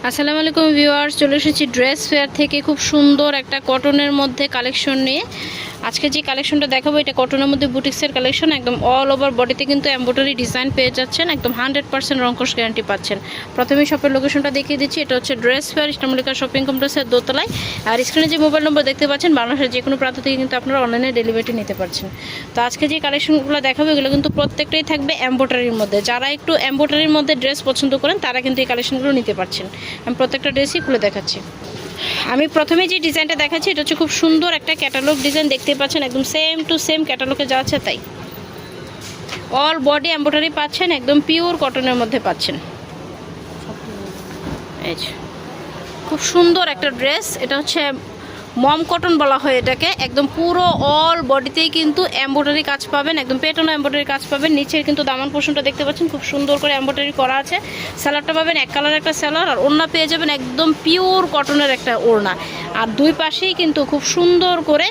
আসসালামু আলাইকুম ভিউয়ার্স, চলে এসেছি ড্রেস ফেয়ার থেকে খুব সুন্দর একটা কটনের মধ্যে কালেকশন নিয়ে। আজকে যে কালেকশনটা দেখাবো এটা কটনের মধ্যে বুটিক্সের কালেকশন। একদম অল ওভার বডিতে কিন্তু এমব্রয়ডারি ডিজাইন পেয়ে যাচ্ছেন, একদম 100% রংকশ গ্যারান্টি পাচ্ছেন। প্রথমেই শপের লোকেশনটা দেখিয়ে দিচ্ছি, এটা হচ্ছে ড্রেস ফেয়ার ইস্টামলিকা শপিং কমপ্লেক্সের দোতলায়। আর স্ক্রিনে যে মোবাইল নম্বর দেখতে পাচ্ছেন, বাংলাদেশের যে কোনো প্রান্ত থেকে কিন্তু আপনারা অনলাইনে ডেলিভারি নিতে পারছেন। তো আজকে যে কালেকশনগুলো দেখাবো এগুলো কিন্তু প্রত্যেকটাই থাকবে এমব্রয়ডারির মধ্যে। যারা একটু এমব্রয়ডারির মধ্যে ড্রেস পছন্দ করেন তারা কিন্তু এই কালেকশনগুলো নিতে পারছেন। আমি প্রত্যেকটা ড্রেসই খুলে দেখাচ্ছি। আমি প্রথমে যে ডিজাইনটা দেখাচ্ছি এটা হচ্ছে খুব সুন্দর একটা ক্যাটালগ ডিজাইন, দেখতে পাচ্ছেন একদম সেম টু সেম ক্যাটালগে যা আছে তাই। অল বডি এমব্রয়ডারি পাচ্ছেন, একদম পিওর কটনের মধ্যে পাচ্ছেন। এই যে খুব সুন্দর একটা ড্রেস, এটা হচ্ছে মম কটন বলা হয় এটাকে। একদম পুরো অল বডিতেই কিন্তু এমব্রয়ডারি কাজ পাবেন, একদম পেটানো এমব্রয়ডারি কাজ পাবেন। নিচের কিন্তু দামান পোর্শনটা দেখতে পাচ্ছেন খুব সুন্দর করে এমব্রয়ডারি করা আছে। স্যালারটা পাবেন এক কালার একটা স্যালার, আর ওড়না পেয়ে যাবেন একদম পিওর কটনের একটা ওড়না। আর দুই পাশেই কিন্তু খুব সুন্দর করে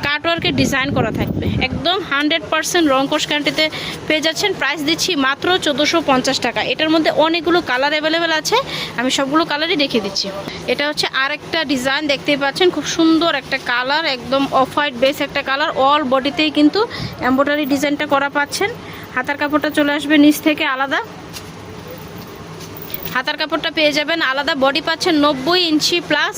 কাটওয়ার্কের ডিজাইন করা থাকবে, একদম 100% রংকশ গ্যারান্টিতে পেয়ে যাচ্ছেন। প্রাইস দিচ্ছি মাত্র 1450 টাকা। এটার মধ্যে অনেকগুলো কালার অ্যাভেলেবেল আছে, আমি সবগুলো কালারই দেখিয়ে দিচ্ছি। এটা হচ্ছে আরেকটা ডিজাইন, দেখতেই পাচ্ছেন খুব সুন্দর একটা কালার, একদম অফ হোয়াইট বেস একটা কালার। অল বডিতেই কিন্তু এমব্রয়ডারি ডিজাইনটা করা পাচ্ছেন। হাতার কাপড়টা চলে আসবে নিচ থেকে আলাদা, হাতার কাপড়টা পেয়ে যাবেন আলাদা। বডি পাচ্ছেন 90 ইঞ্চি প্লাস,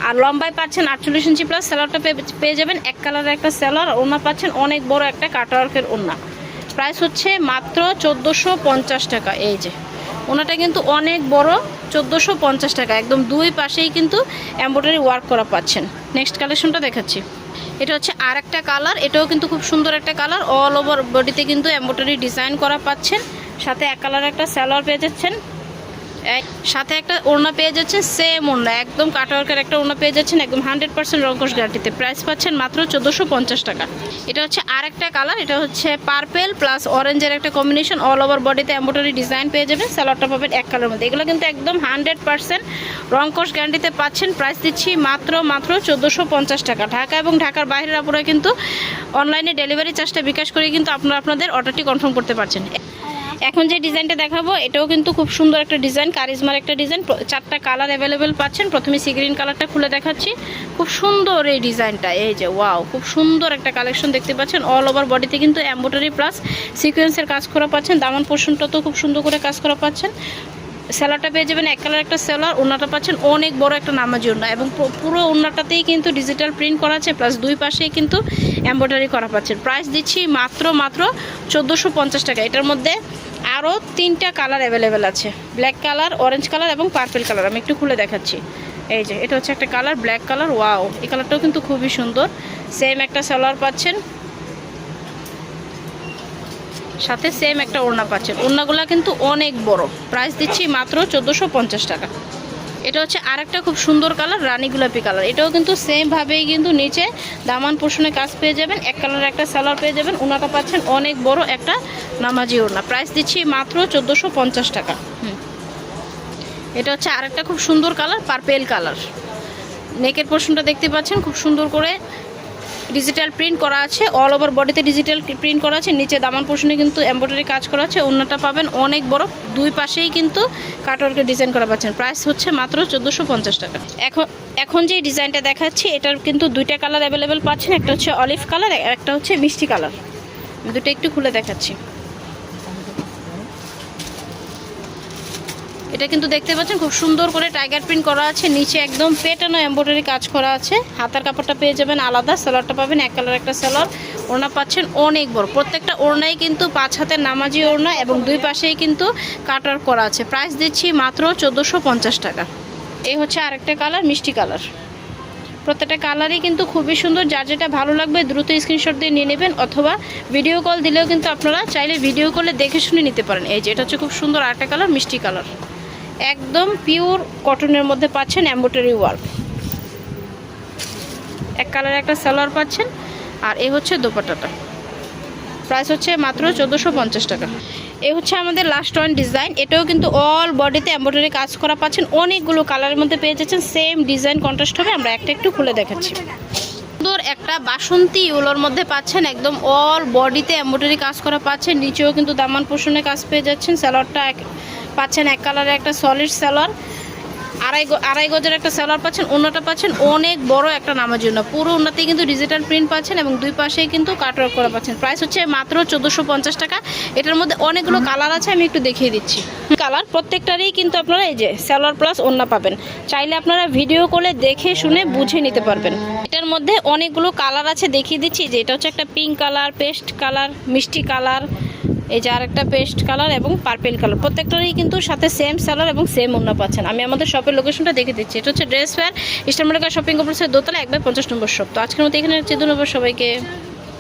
আর লম্বায় পাচ্ছেন 48 ইঞ্চি প্লাস। স্যালোয়ারটা পেয়ে যাবেন এক কালারের একটা স্যালোয়ার। ওড়না পাচ্ছেন অনেক বড় একটা কাটওয়ার্কের ওড়না। প্রাইস হচ্ছে মাত্র 1450 টাকা। এই যে ওনাটা কিন্তু অনেক বড়, 1450 টাকা। একদম দুই পাশেই কিন্তু এমব্রয়ডারি ওয়ার্ক করা পাচ্ছেন। নেক্সট কালেকশনটা দেখাচ্ছি, এটা হচ্ছে আর একটা কালার, এটাও কিন্তু খুব সুন্দর একটা কালার। অল ওভার বডিতে কিন্তু এমব্রয়ডারি ডিজাইন করা পাচ্ছেন, সাথে এক কালারের একটা স্যালোয়ার পেয়ে যাচ্ছেন, সাথে একটা ওড়না পেয়ে যাচ্ছেন সেম ওড়না, একদম কাটওয়ার্কের একটা ওড়না পেয়ে যাচ্ছেন, একদম 100% রংকশ গ্যারান্টিতে। প্রাইস পাচ্ছেন মাত্র 1450 টাকা। এটা হচ্ছে আরেকটা কালার, এটা হচ্ছে পার্পেল প্লাস অরেঞ্জের একটা কম্বিনেশন। অল ওভার বডিতে এমব্রয়ডারি ডিজাইন পেয়ে যাবেন, স্যালোয়ারটা পাবেন এক কালারের মধ্যে। এগুলো কিন্তু একদম 100% রংকশ গ্যারান্টিতে পাচ্ছেন। প্রাইস দিচ্ছি মাত্র 1450 টাকা। ঢাকা এবং ঢাকার বাইরের আপনারা কিন্তু অনলাইনে ডেলিভারি চার্জটা বিকাশ করে কিন্তু আপনারা আপনাদের অর্ডারটি কনফার্ম করতে পারছেন। এখন যে ডিজাইনটা দেখাবো এটাও কিন্তু খুব সুন্দর একটা ডিজাইন, কারিজমার একটা ডিজাইন। চারটা কালার অ্যাভেলেবেল পাচ্ছেন। প্রথমে সি গ্রিন কালারটা খুলে দেখাচ্ছি, খুব সুন্দর এই ডিজাইনটা। এই যে ওয়াও, খুব সুন্দর একটা কালেকশন দেখতে পাচ্ছেন। অল ওভার বডিতে কিন্তু এমব্রয়ডারি প্লাস সিকোয়েন্সের কাজ করা পাচ্ছেন। দামান পোর্শনটা তো খুব সুন্দর করে কাজ করা পাচ্ছেন। স্যালোয়ারটা পেয়ে যাবেন এক কালার একটা স্যালোয়ার। ওড়নাটা পাচ্ছেন অনেক বড় একটা নামাজি ওড়না, এবং পুরো ওড়নাটাতেই কিন্তু ডিজিটাল প্রিন্ট করা আছে, প্লাস দুই পাশেই কিন্তু এমব্রয়ডারি করা পাচ্ছেন। প্রাইস দিচ্ছি মাত্র 1450 টাকা। এটার মধ্যে আরও তিনটা কালার অ্যাভেলেবেল আছে, ব্ল্যাক কালার, অরেঞ্জ কালার এবং পার্পল কালার। আমি একটু খুলে দেখাচ্ছি। এই যে এটা হচ্ছে একটা কালার, ব্ল্যাক কালার। ওয়াও, এই কালারটাও কিন্তু খুবই সুন্দর। সেম একটা সালোয়ার পাচ্ছেন, সাথে সেম একটা ওড়না পাচ্ছেন। ওড়নাগুলো কিন্তু অনেক বড়। প্রাইস দিচ্ছি মাত্র 1450 টাকা। এটা হচ্ছে আরেকটা খুব সুন্দর কালার, রানী গোলাপি কালার। এটাও কিন্তু সেমভাবেই কিন্তু নিচে দামান পোর্শনে কাজ পেয়ে যাবেন, এক কালারের একটা সালোয়ার পেয়ে যাবেন। ওড়নাটা পাচ্ছেন অনেক বড় একটা নামাজি ওড়না। প্রাইস দিচ্ছি মাত্র 1450 টাকা। এটা হচ্ছে আরেকটা খুব সুন্দর কালার, পার্পেল কালার। নেকের পোর্শনটা দেখতে পাচ্ছেন খুব সুন্দর করে ডিজিটাল প্রিন্ট করা আছে। অল ওভার বডিতে ডিজিটাল প্রিন্ট করা আছে। নিচে দামান পোর্শনে কিন্তু এমব্রয়ডারি কাজ করা আছে। ওড়নাটা পাবেন অনেক বড়, দুই পাশেই কিন্তু কাটওয়ার্কের ডিজাইন করা পাচ্ছেন। প্রাইস হচ্ছে মাত্র 1450 টাকা। এখন যে ডিজাইনটা দেখাচ্ছি এটার কিন্তু দুইটা কালার অ্যাভেলেবেল পাচ্ছেন, একটা হচ্ছে অলিভ কালার, একটা হচ্ছে মিষ্টি কালার। দুটো একটু খুলে দেখাচ্ছি। এটা কিন্তু দেখতে পাচ্ছেন খুব সুন্দর করে টাইগার প্রিন্ট করা আছে, নিচে একদম পেটানো এমব্রয়ডারি কাজ করা আছে। হাতার কাপড়টা পেয়ে যাবেন আলাদা, সালোয়ারটা পাবেন এক কালার একটা সালোয়ার। ওড়না পাচ্ছেন অনেক বড়, প্রত্যেকটা ওড়নাই কিন্তু 5 হাতের নামাজি ওড়না, এবং দুই পাশেই কিন্তু কাটওয়ার্ক করা আছে। প্রাইস দিচ্ছি মাত্র 1450 টাকা। এই হচ্ছে আরেকটা কালার, মিষ্টি কালার। প্রত্যেকটা কালারই কিন্তু খুবই সুন্দর। যার যেটা ভালো লাগবে দ্রুত স্ক্রিনশট দিয়ে নিয়ে নেবেন, অথবা ভিডিও কল দিলেও কিন্তু আপনারা চাইলে ভিডিও কলে দেখে শুনে নিতে পারেন। এই যে এটা হচ্ছে খুব সুন্দর আরেকটা কালার, মিষ্টি কালার। একদম পিওর কটনের মধ্যে পাচ্ছেন এমব্রয়ডারি ওয়ার্ক। এক কালারে একটা সালোয়ার পাচ্ছেন, আর এই হচ্ছে দোপাট্টাটা। প্রাইস হচ্ছে মাত্র 1450 টাকা। এই হচ্ছে আমাদের লাস্ট ওয়ান ডিজাইন। এটাও কিন্তু অল বডিতে এমব্রয়ডারি কাজ করা পাচ্ছেন। অনেকগুলো কালারের মধ্যে পেয়ে যাচ্ছেন, সেম ডিজাইন কন্ট্রাস্ট হবে। আমরা একটা একটু খুলে দেখাচ্ছি। সুন্দর একটা বাসন্তী ইউলোর মধ্যে পাচ্ছেন, একদম অল বডিতে এমব্রয়ডারি কাজ করা পাচ্ছেন। নিচেও কিন্তু দামান পোর্শনে কাজ পেয়ে যাচ্ছেন। সালোয়ারটা পাচ্ছেন এক কালারের একটা সলিড সালোয়ার, আড়াই গজের একটা সালোয়ার পাচ্ছেন। ওড়নাটা পাচ্ছেন অনেক বড় একটা নামাজি ওড়না, পুরো ওড়নাতেই কিন্তু ডিজিটাল প্রিন্ট পাচ্ছেন এবং দুই পাশেই কিন্তু কাটওয়ার্ক করা পাচ্ছেন। প্রাইস হচ্ছে মাত্র 1450 টাকা। এটার মধ্যে অনেকগুলো কালার আছে, আমি একটু দেখিয়ে দিচ্ছি কালার। প্রত্যেকটারই কিন্তু আপনারা এই যে সালোয়ার প্লাস ওড়না পাবেন, চাইলে আপনারা ভিডিও কলে দেখে শুনে বুঝে নিতে পারবেন। এটার মধ্যে অনেকগুলো কালার আছে, দেখিয়ে দিচ্ছি। যে এটা হচ্ছে একটা পিঙ্ক কালার, পেস্ট কালার, মিষ্টি কালার, এই যে আরেকটা পেস্ট কালার এবং পার্পেল কালার। প্রত্যেকটারই কিন্তু সাথে সেম সালোয়ার এবং সেম ওড়না পাচ্ছেন। আমি আমাদের শপের লোকেশনটা দেখে দিচ্ছি। এটা হচ্ছে dress fair, eastern Mallika shopping কমপ্লেক্সের দোতলা 1/50 নম্বর শপ। তো আজকের মতো এখানে হচ্ছে, ধন্যবাদ সবাইকে।